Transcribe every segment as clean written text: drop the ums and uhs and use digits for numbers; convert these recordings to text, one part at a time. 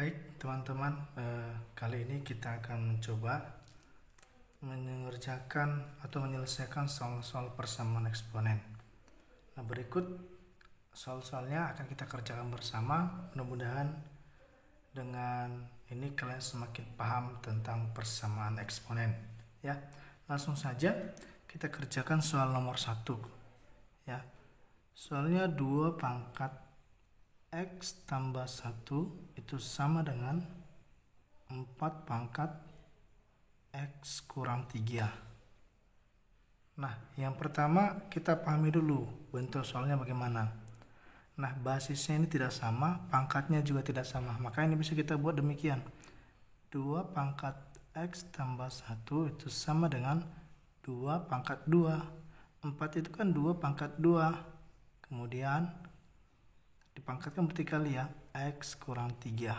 Baik teman-teman, kali ini kita akan mencoba mengerjakan atau menyelesaikan soal-soal persamaan eksponen. Nah, berikut soal-soalnya akan kita kerjakan bersama. Mudah-mudahan dengan ini kalian semakin paham tentang persamaan eksponen. Ya, langsung saja kita kerjakan soal nomor 1. Ya, soalnya 2 pangkat X tambah 1 itu sama dengan 4 pangkat X kurang 3. Nah, yang pertama kita pahami dulu bentuk soalnya bagaimana. Nah, basisnya ini tidak sama, pangkatnya juga tidak sama. Maka ini bisa kita buat demikian. 2 pangkat X tambah 1 itu sama dengan 2 pangkat 2. 4 itu kan 2 pangkat 2. Kemudian dipangkatkan berarti kali ya, X kurang 3.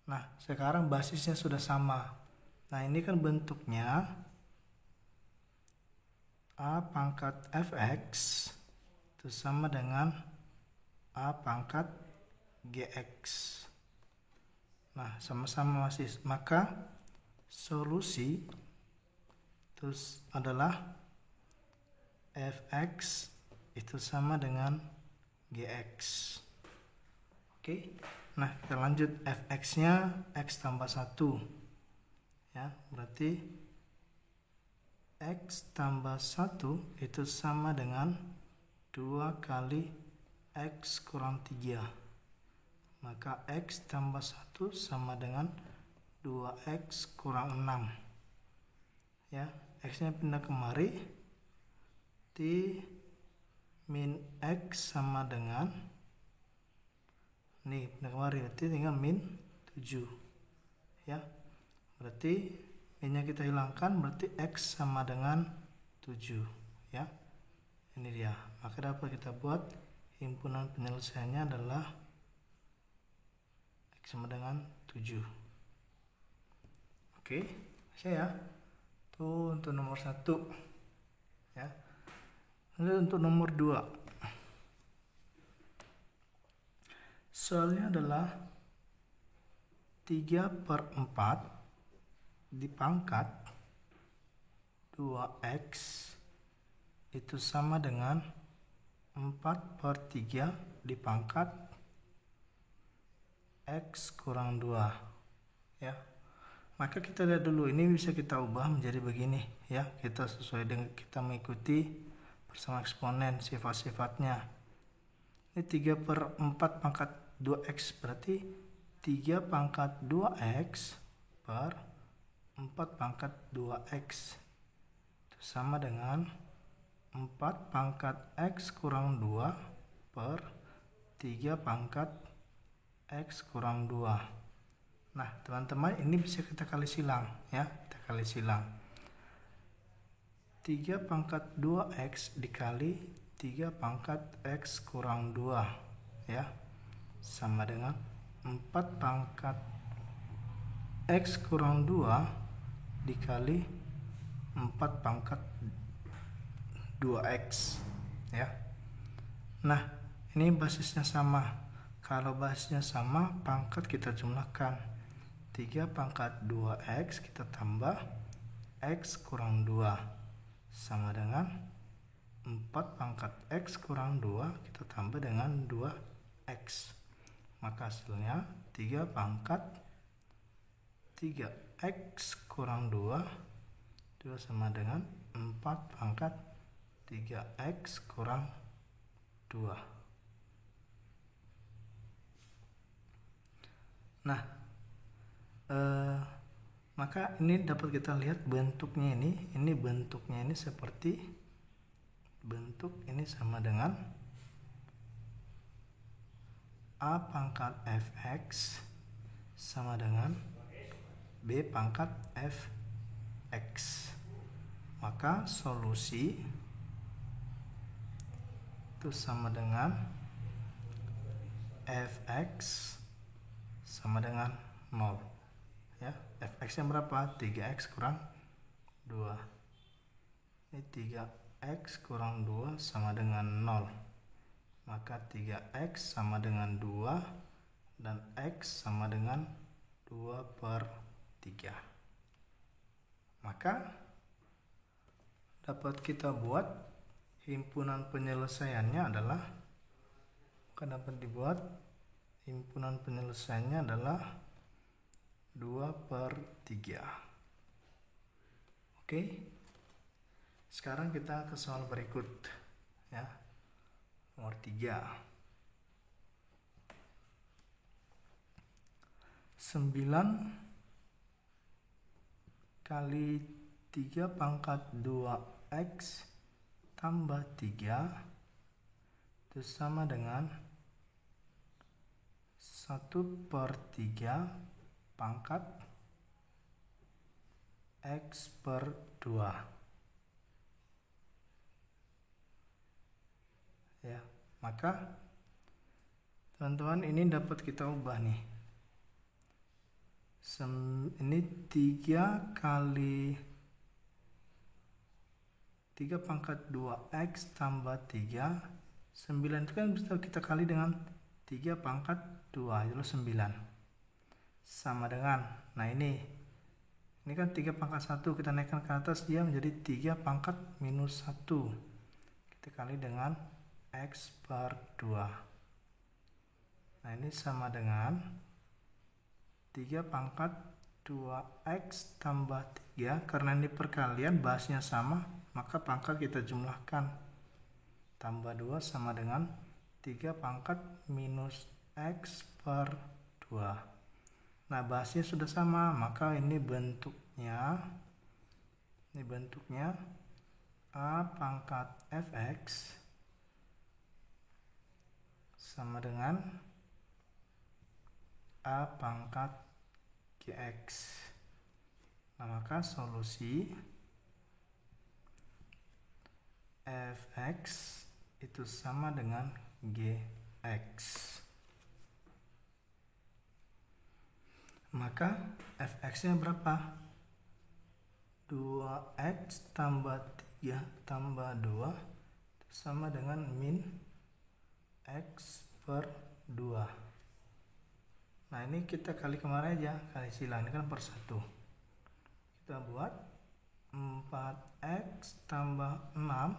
Nah, sekarang basisnya sudah sama. Nah, ini kan bentuknya A pangkat Fx itu sama dengan A pangkat Gx. Nah, sama-sama masih. Maka solusi itu adalah Fx itu sama dengan Gx. Oke. Nah, kita lanjut. Fx-nya X tambah 1. Ya, berarti X tambah 1 itu sama dengan 2 kali X kurang 3. Maka X tambah 1 sama dengan 2X kurang 6. Ya, X-nya pindah kemari. T min X sama dengan, nih pindah kemari, berarti tinggal min 7. Ya, berarti minnya kita hilangkan, berarti X sama dengan 7. Ya, ini dia. Maka dapat kita buat himpunan penyelesaiannya adalah X sama dengan 7. Oke, saya tuh untuk nomor 1. Ya, lalu untuk nomor 2, soalnya adalah 3/4 dipangkat 2X itu sama dengan 4/3 dipangkat X kurang 2. Ya, maka kita lihat dulu, ini bisa kita ubah menjadi begini. Ya, kita sesuai dengan kita mengikuti persamaan eksponen sifat-sifatnya. Ini 3/4 pangkat 2X berarti 3 pangkat 2X per 4 pangkat 2X itu sama dengan 4 pangkat X kurang 2 per 3 pangkat X kurang 2. Nah, teman-teman, ini bisa kita kali silang. Ya, kita kali silang. 3 pangkat 2X dikali 3 pangkat X kurang 2. Ya, sama dengan 4 pangkat X kurang 2 dikali 4 pangkat 2X. Ya. Nah, ini basisnya sama. Kalau basisnya sama, pangkat kita jumlahkan. 3 pangkat 2X kita tambah X kurang 2 sama dengan 4 pangkat X kurang 2 kita tambah dengan 2X. Maka hasilnya 3 pangkat 3X kurang 2 itu sama dengan 4 pangkat 3X kurang 2. Nah, maka ini dapat kita lihat bentuknya ini bentuknya ini seperti bentuk ini sama dengan A pangkat Fx sama dengan B pangkat Fx. Maka solusi itu sama dengan Fx sama dengan 0. Ya, Fx nya berapa? 3x kurang 2. Ini 3x kurang 2 sama dengan 0. Maka 3x sama dengan 2 dan X sama dengan 2/3. Maka dapat kita buat himpunan penyelesaiannya adalah adalah 2/3. Oke. Sekarang kita ke soal berikut ya. Nomor 3. 9 kali 3 pangkat 2X tambah 3 itu sama dengan 1/3 pangkat X/2. Ya, maka teman-teman ini dapat kita ubah nih. Ini 3 kali 3 pangkat 2X tambah 3. 9 itu kan bisa kita kali dengan 3 pangkat 2, itu 9. Sama dengan, nah ini kan 3 pangkat 1, kita naikkan ke atas, dia menjadi 3 pangkat minus 1. Kita kali dengan X/2. Nah ini sama dengan 3 pangkat 2X tambah 3. Karena ini perkalian, bahasnya sama, maka pangkat kita jumlahkan. Tambah 2 sama dengan 3 pangkat minus X/2. Nah bahasnya sudah sama, maka ini bentuknya A pangkat Fx sama dengan A pangkat Gx. Nah maka solusi Fx itu sama dengan Gx. Maka Fx-nya berapa? 2X tambah 3 tambah 2 sama dengan min X/2. Nah ini kita kali kemarin aja, kali silang, ini kan per 1. Kita buat 4X tambah 6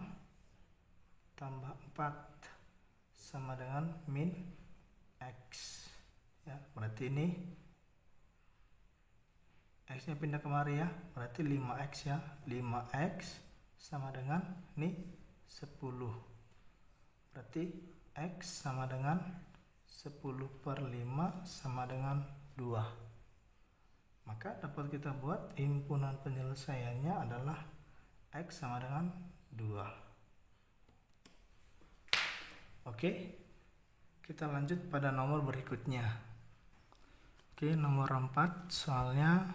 tambah 4 sama dengan min X. Ya, berarti ini X nya pindah kemari ya, berarti 5X ya. 5X sama dengan ini 10. Berarti X sama dengan 10/5 sama dengan 2. Maka dapat kita buat himpunan penyelesaiannya adalah X sama dengan 2. Oke, kita lanjut pada nomor berikutnya. Oke, nomor 4 soalnya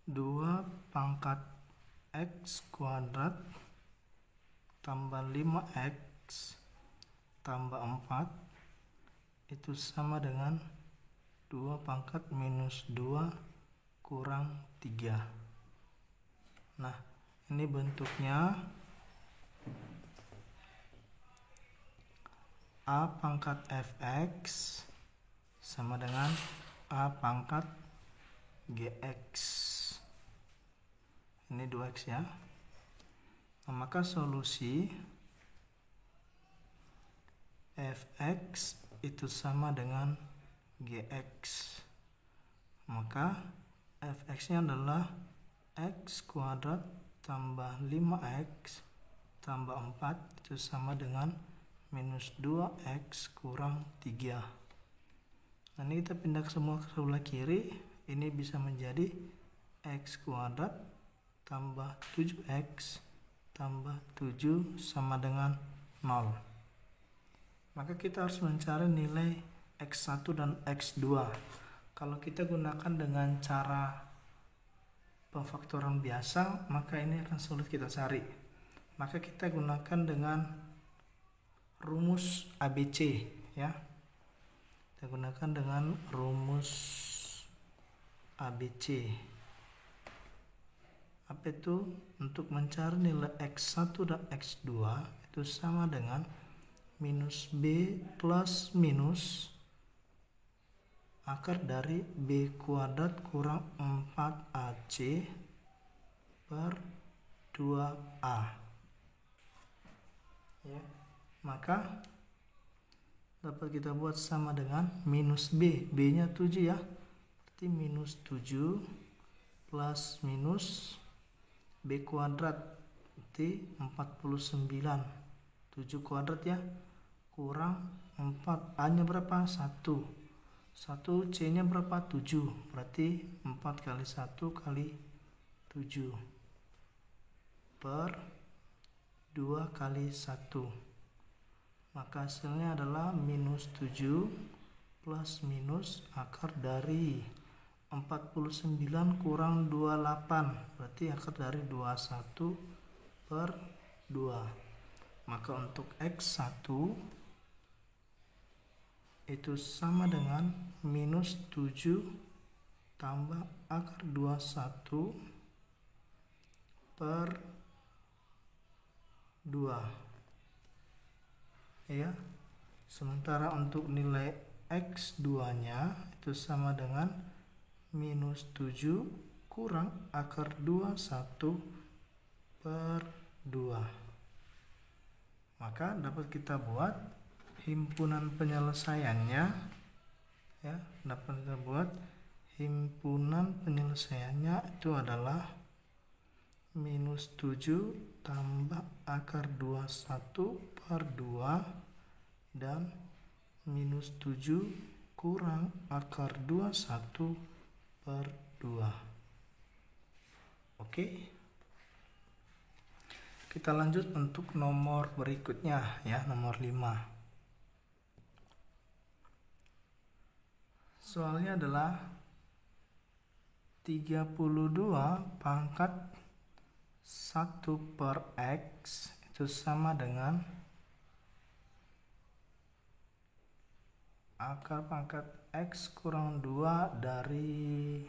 2 pangkat X kuadrat tambah 5X tambah 4 itu sama dengan 2 pangkat minus 2 kurang 3. Nah ini bentuknya A pangkat Fx sama dengan A pangkat Gx. Ini 2X ya. Nah, maka solusi Fx itu sama dengan Gx. Maka Fx-nya adalah X kuadrat tambah 5X tambah 4 itu sama dengan minus 2X kurang 3. Nah ini kita pindah semua ke sebelah kiri. Ini bisa menjadi X kuadrat tambah 7X tambah 7 sama dengan 0. Maka kita harus mencari nilai X1 dan X2. Kalau kita gunakan dengan cara pemfaktoran biasa, maka ini akan sulit kita cari. Maka kita gunakan dengan rumus ABC ya. Kita gunakan dengan rumus ABC. Apa itu? Untuk mencari nilai X1 dan X2 itu sama dengan minus B plus minus akar dari B kuadrat kurang 4AC per 2A. Ya, maka dapat kita buat sama dengan minus B. B-nya 7 ya. Berarti minus 7 plus minus B kuadrat. Berarti 49. 7 kuadrat ya. Kurang 4. A-nya berapa? 1. 1 C-nya berapa? 7. Berarti 4 kali 1 kali 7 per 2 kali 1. Maka hasilnya adalah minus 7 plus minus akar dari 49 kurang 28. Berarti akar dari 21 per 2. Maka untuk X1 itu sama dengan minus 7 tambah akar 21 per 2. Ya, sementara untuk nilai X2 nya itu sama dengan minus 7 kurang akar 21 per 2. Maka dapat kita buat himpunan penyelesaiannya ya, dapat kita buat himpunan penyelesaiannya itu adalah minus 7 tambah akar 21 per 2 dan minus 7 kurang akar 21 per 2. Oke. Kita lanjut untuk nomor berikutnya ya, nomor 5. Soalnya adalah 32 pangkat 1 per X itu sama dengan akar pangkat X kurang 2 dari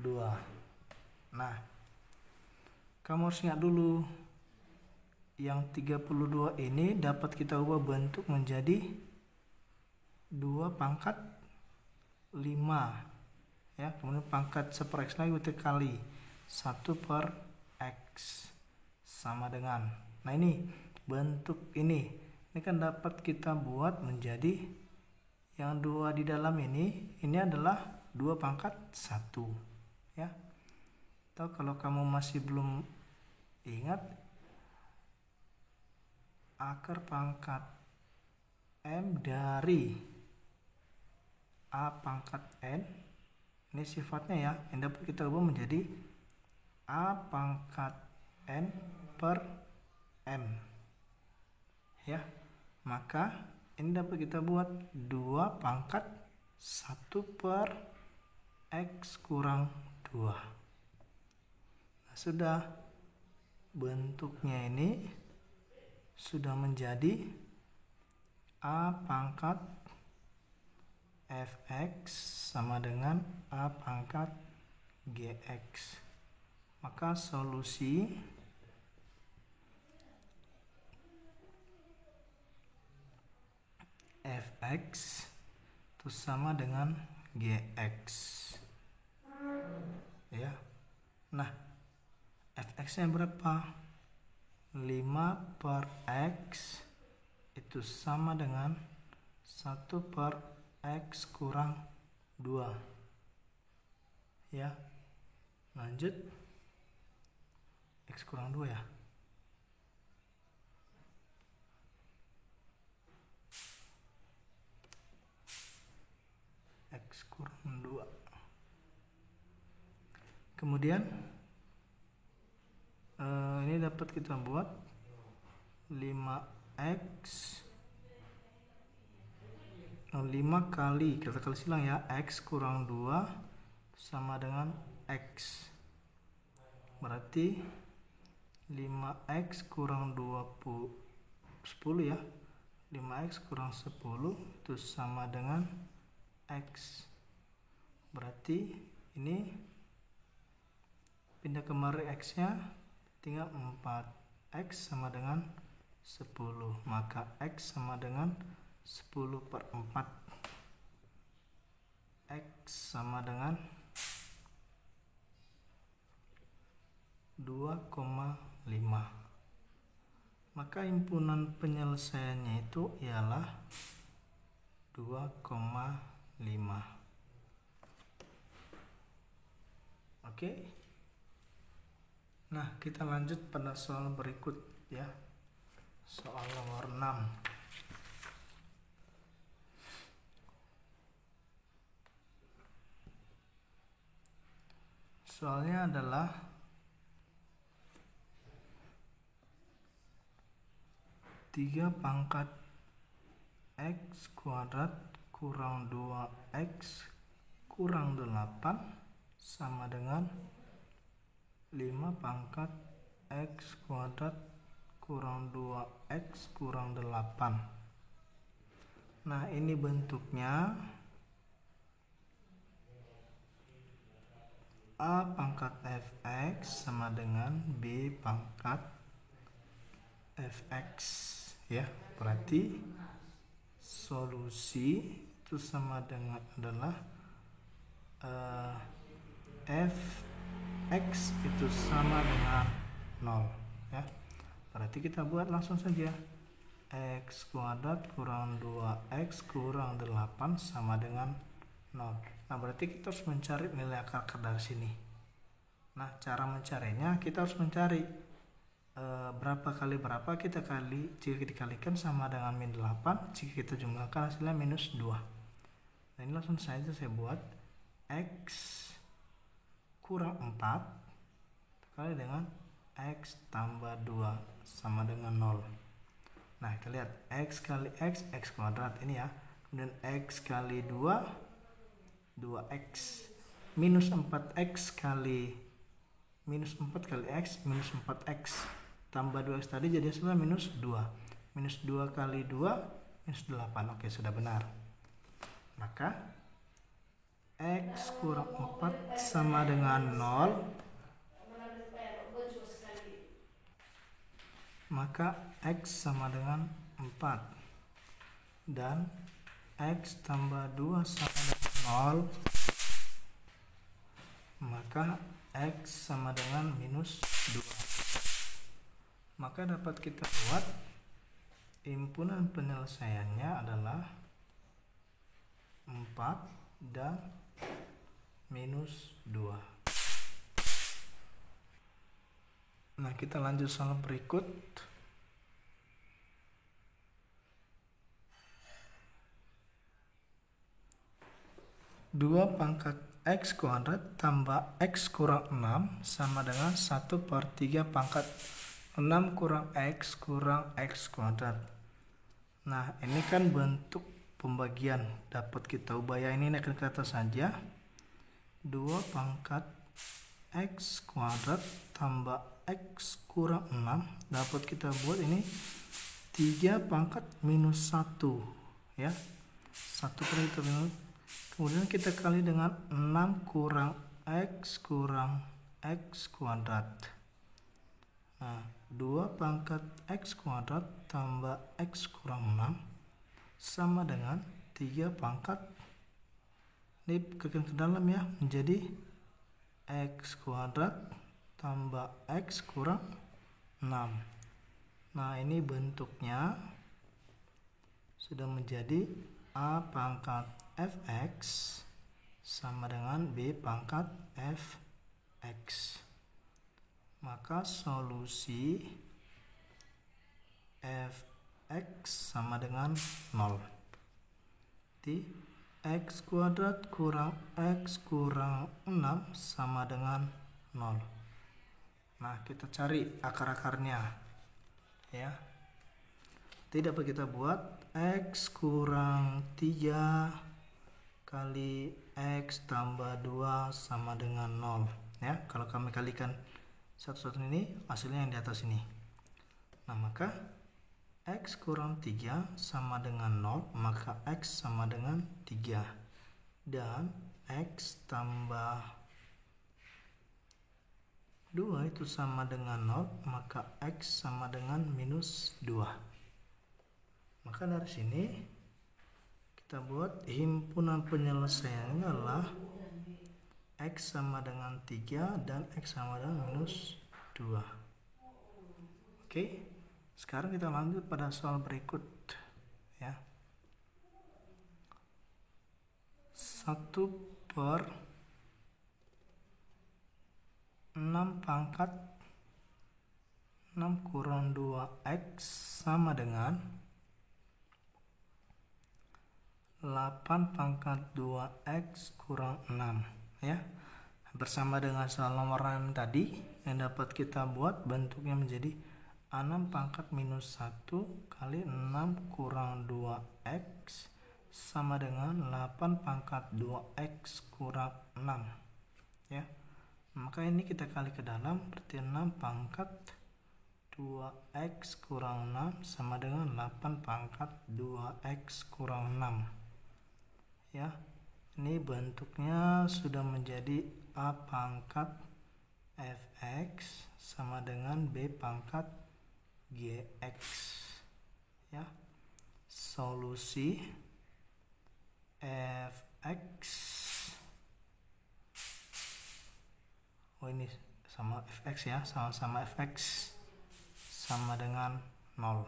2. Nah, kamu harus ingat dulu yang 32 ini dapat kita ubah bentuk menjadi 2 pangkat 5 ya, kemudian pangkat 1 per X lagi berarti kali 1 per X sama dengan, nah ini bentuk ini kan dapat kita buat menjadi yang 2 di dalam ini adalah 2 pangkat 1 ya. Atau kalau kamu masih belum ingat, akar pangkat M dari A pangkat N ini sifatnya ya, yang dapat kita ubah menjadi A pangkat N per M ya. Maka ini dapat kita buat 2 pangkat 1 per X kurang 2. Nah, sudah bentuknya ini sudah menjadi A pangkat Fx sama dengan A pangkat Gx. Maka solusi Fx itu sama dengan Gx ya. Nah, Fx nya berapa? 5 per X itu sama dengan 1 per X kurang 2 ya. Lanjut, X kurang 2 ya. X kurang 2. Kemudian ini dapat kita buat 5x 5 kali, kita kali silang ya, X kurang 2 sama dengan X. Berarti 5x kurang 20 10 ya. 5x kurang 10 itu sama dengan X. Berarti ini pindah kemari X nya tinggal 4. X sama dengan 10. Maka X sama dengan 10 per 4. X sama dengan 2,5. Maka himpunan penyelesaiannya itu ialah 2,5. Oke. Nah, kita lanjut pada soal berikut ya. Soal nomor 6. Soalnya adalah 3 pangkat X kuadrat kurang 2X kurang 8 sama dengan 5 pangkat X kuadrat kurang 2X kurang 8. Nah, ini bentuknya A pangkat fx sama dengan B pangkat fx ya. Berarti solusi itu sama dengan adalah fx itu sama dengan 0 ya. Berarti kita buat langsung saja. X kuadrat kurang 2X kurang 8 sama dengan 0. Nah, berarti kita harus mencari nilai akar dari sini. Nah, cara mencarinya kita harus mencari berapa kali berapa, jika dikalikan sama dengan min 8, jika kita jumlahkan hasilnya minus 2. Nah, ini langsung saja saya buat X kurang 4 kali dengan X tambah 2 sama dengan 0. Nah, kita lihat X kali X kuadrat ini ya. Kemudian X kali 2 2X minus 4X kali minus 4 kali X minus 4X tambah 2X tadi jadi hasilnya minus 2. Minus 2 kali 2 minus 8. Oke, sudah benar. Maka X kurang 4 sama dengan 0. Maka X sama dengan 4 dan X tambah 2 sama dengan 0, maka X sama dengan minus 2. Maka dapat kita buat himpunan penyelesaiannya adalah 4 dan minus 2. Nah, kita lanjut soal berikut. Dua pangkat X kuadrat tambah X kurang 6 sama dengan 1/3 pangkat 6 kurang X kuadrat. Nah, ini kan bentuk pembagian, dapat kita ubah ya, ini naikkan ke atas saja. 2 pangkat X kuadrat tambah X kurang 6 dapat kita buat ini 3 pangkat minus 1 ya. 1 kali itu minus, kemudian kita kali dengan 6 kurang X kuadrat. Nah, 2 pangkat X kuadrat tambah X kurang 6 sama dengan 3 pangkat, ini kekali ke dalam ya, menjadi X kuadrat tambah X kurang 6. Nah, ini bentuknya sudah menjadi A pangkat fx sama dengan B pangkat fx. Maka solusi fx sama dengan 0. Di X kuadrat kurang X kurang 6 sama dengan 0. Nah, kita cari akar-akarnya ya. Tidak apa kita buat X kurang 3 kali X tambah 2 sama dengan 0 ya. Kalau kami kalikan satu-satu ini, hasilnya yang di atas ini. Nah, maka X kurang 3 sama dengan 0, maka X sama dengan 3. Dan X tambah 2 itu sama dengan 0, maka X sama dengan minus 2. Maka dari sini kita buat himpunan penyelesaiannya adalah X sama dengan 3 dan X sama dengan minus 2. Oke, sekarang kita lanjut pada soal berikut ya. 1/6 pangkat 6 kurang 2X sama dengan 8 pangkat 2X kurang 6 ya. Bersama dengan soal nomor 6 tadi yang dapat kita buat bentuknya menjadi 6 pangkat minus 1 kali 6 kurang 2X sama dengan 8 pangkat 2X kurang 6 ya. Maka ini kita kali ke dalam, berarti 6 pangkat 2X kurang 6 sama dengan 8 pangkat 2X kurang 6 ya. Ini bentuknya sudah menjadi A pangkat Fx sama dengan B pangkat Gx ya. Solusi Fx, ini sama Fx ya, sama-sama Fx sama dengan 0.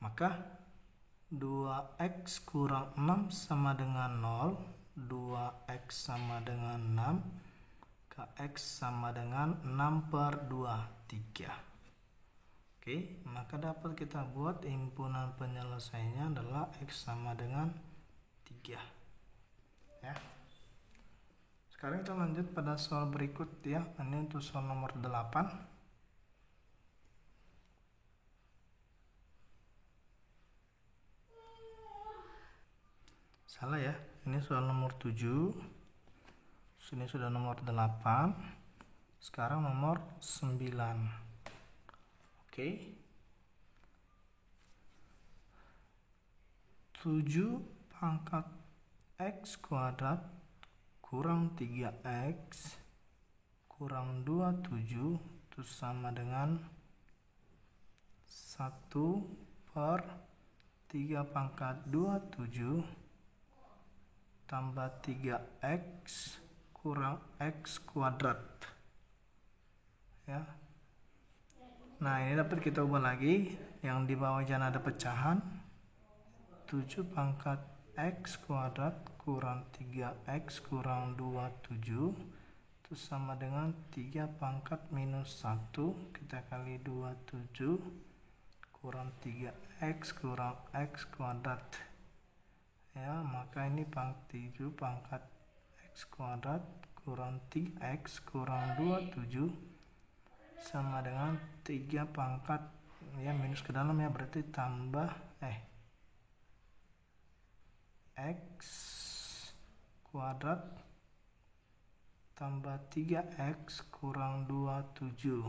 Maka 2X kurang 6 sama dengan 0, 2X sama dengan 6, Kx sama dengan 6/2, 3. Oke, maka dapat kita buat himpunan penyelesaiannya adalah X sama dengan 3 ya. Sekarang kita lanjut pada soal berikut ya. Ini untuk soal nomor 8. Salah ya, ini soal nomor 7, ini sudah nomor 8, sekarang nomor 9. Oke, 7 pangkat X kuadrat kurang 3X kurang 27 itu sama dengan 1/3 pangkat 27 tambah 3X kurang X kuadrat ya. Nah, ini dapat kita ubah lagi, yang di bawah jangan ada pecahan. 7 pangkat X kuadrat kurang 3X kurang 27 itu sama dengan 3 pangkat minus 1, kita kali 27 kurang 3X kurang X kuadrat ya. Maka ini 7 pangkat X kuadrat kurang 3X kurang 27 sama dengan 3 pangkat ya, minus ke dalam ya, berarti tambah X kuadrat tambah 3X kurang 27.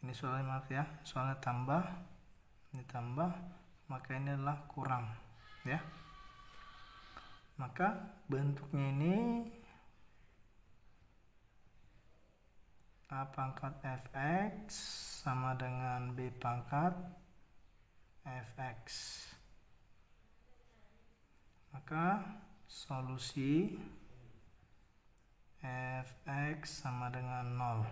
Ini soalnya, maaf ya, soalnya tambah, ini tambah, maka ini adalah kurang ya. Maka bentuknya ini A pangkat Fx sama dengan B pangkat Fx. Maka solusi Fx sama dengan 0.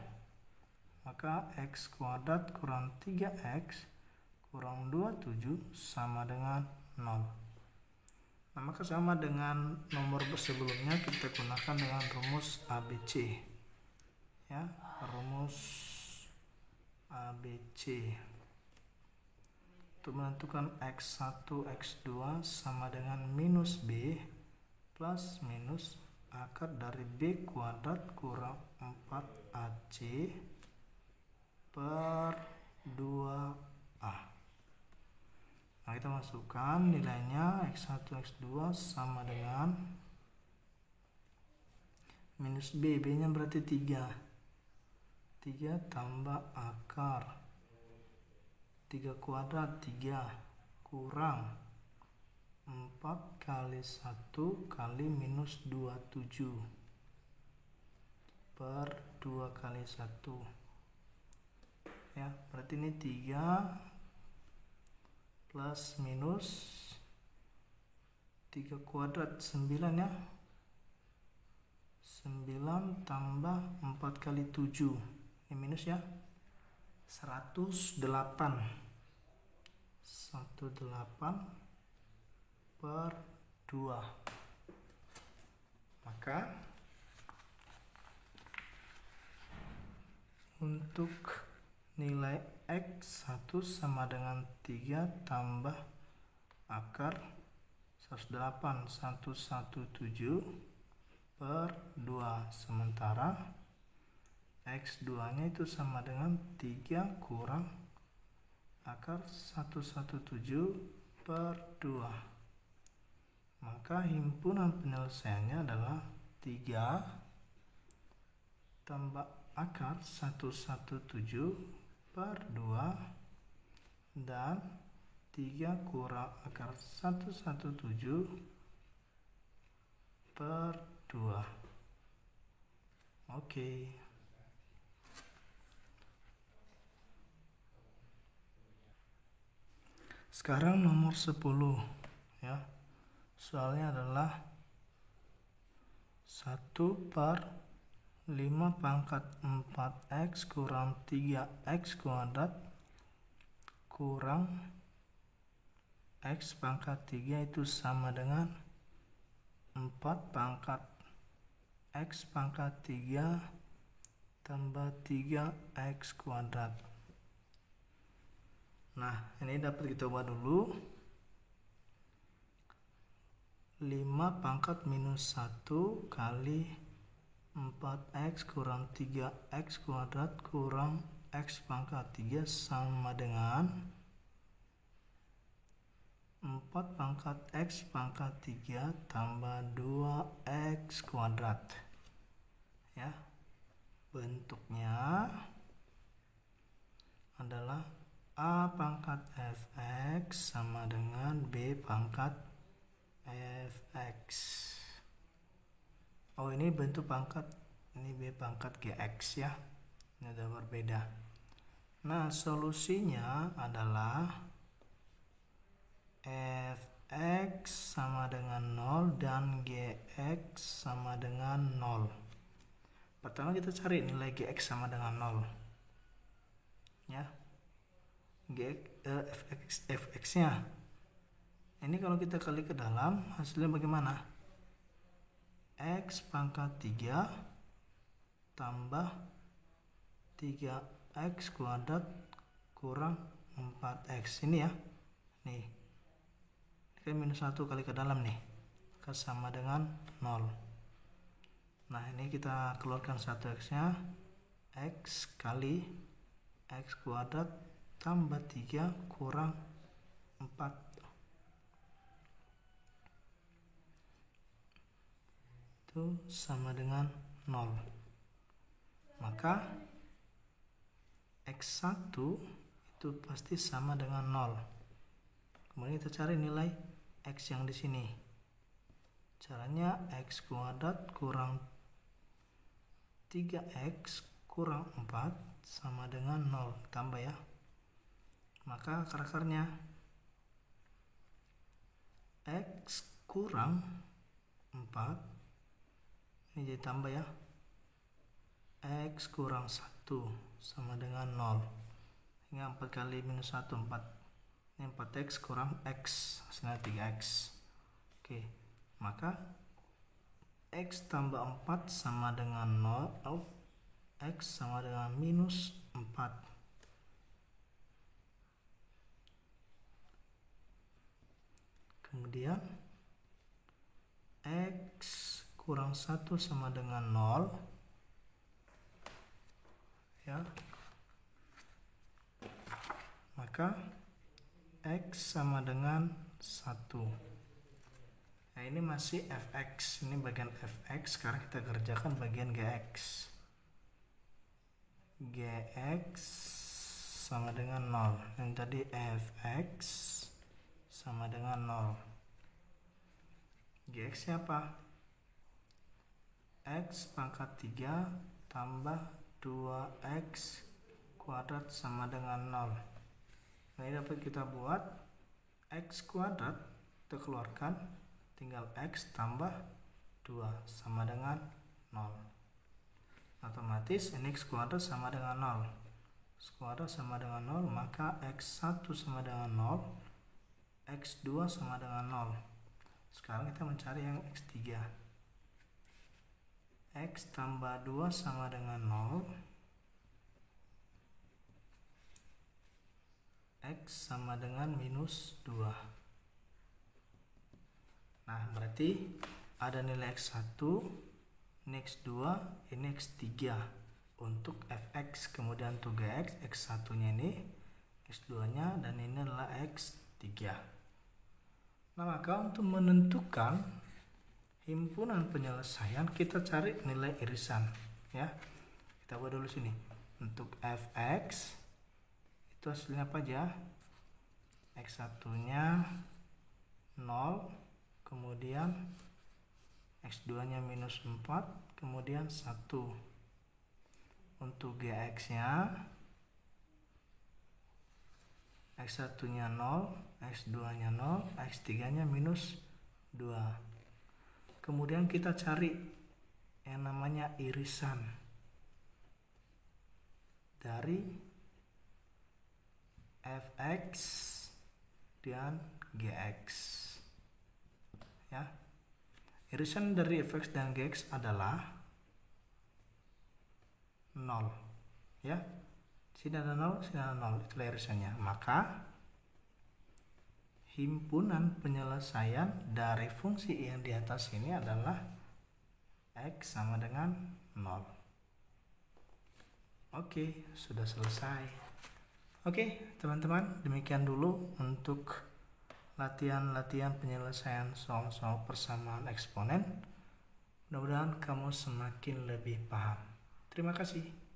Maka X kuadrat kurang 3X kurang 27 sama dengan 0. Nah, maka sama dengan nomor sebelumnya, kita gunakan dengan rumus ABC ya, rumus ABC untuk menentukan X1 X2 sama dengan minus B plus minus akar dari B kuadrat kurang 4AC per 2A. Nah, kita masukkan nilainya X1 X2 sama dengan minus B, B nya berarti 3 tambah akar 3 kuadrat 3 kurang 4 kali 1 kali minus 27 per 2 kali 1 ya, berarti ini 3 plus minus 3 kuadrat 9 ya, 9 tambah 4 kali 7, ini minus ya, 108 per 2. Maka untuk nilai X1 sama dengan 3 tambah akar 108 per 2, sementara X2 nya itu sama dengan 3 kurang akar 117 per 2. Maka himpunan penyelesaiannya adalah 3 tambah akar 117 per 2 dan 3 kurang akar 117 per 2. Oke. Sekarang nomor 10 ya. Soalnya adalah 1 per 5 pangkat 4x kurang 3x kuadrat kurang x pangkat 3 itu sama dengan 4 pangkat x pangkat 3 tambah 3x kuadrat. Nah, ini dapat kita ubah dulu. 5 pangkat minus 1 kali 4x kurang 3x kuadrat kurang x pangkat 3 sama dengan 4 pangkat x pangkat 3 tambah 2x kuadrat ya. Bentuknya adalah A pangkat fx sama dengan B pangkat fx. Oh, ini bentuk pangkat, ini B pangkat gx ya, ini udah berbeda. Nah, solusinya adalah fx sama dengan 0 dan gx sama dengan 0. Pertama kita cari nilai gx sama dengan 0 ya. fx nya ini kalau kita kali ke dalam, hasilnya bagaimana? X pangkat 3 tambah 3x kuadrat kurang 4x. Ini ya, nih ini kan minus 1 kali ke dalam nih, maka sama dengan 0. Nah, ini kita keluarkan 1x nya, x kali x kuadrat tambah 3 kurang 4 itu sama dengan 0. Maka x1 itu pasti sama dengan 0. Kemudian kita cari nilai x yang di sini. Caranya x kuadrat kurang 3x kurang 4 sama dengan 0, tambah ya. Maka akar-akarnya x kurang 4 ini jadi tambah ya, x kurang 1 sama dengan 0. Hingga 4 kali minus 1 4. Ini 4x kurang x, hasilnya 3x. Oke, maka x tambah 4 sama dengan 0, x sama dengan minus 4. Kemudian x kurang 1 sama dengan 0 ya. Maka x sama dengan 1. Nah, ini masih fx, ini bagian fx. Sekarang kita kerjakan bagian gx. Gx sama dengan 0. Yang tadi fx sama dengan 0. Gx siapa? X pangkat 3 tambah 2x kuadrat sama dengan 0. Nah, ini dapat kita buat x kuadrat, kita keluarkan, tinggal x tambah 2 sama dengan 0. Otomatis ini x kuadrat sama dengan 0. X kuadrat sama dengan 0, maka x1 sama dengan 0, x2 sama dengan 0. Sekarang kita mencari yang x3. X tambah 2 sama dengan 0. X sama dengan minus 2. Nah, berarti ada nilai x1, ini x2, ini x3 untuk fx. Kemudian untuk gx, x1 nya ini, x2 nya, dan ini adalah x3. Nah, maka untuk menentukan himpunan penyelesaian, kita cari nilai irisan, ya. Kita buat dulu sini. Untuk fx itu hasilnya apa aja? X1 nya 0, kemudian x2 nya minus 4, kemudian 1. Untuk gx nya, x1 nya 0, x2 nya 0, x3 nya minus 2. Kemudian kita cari yang namanya irisan dari fx dan gx, ya. Irisan dari fx dan gx adalah 0, ya. Sini ada 0, sini ada 0, itulah irisannya. Maka himpunan penyelesaian dari fungsi yang di atas ini adalah x sama dengan 0. Oke, sudah selesai. Oke, teman-teman, demikian dulu untuk latihan-latihan penyelesaian soal-soal persamaan eksponen. Mudah-mudahan kamu semakin lebih paham. Terima kasih.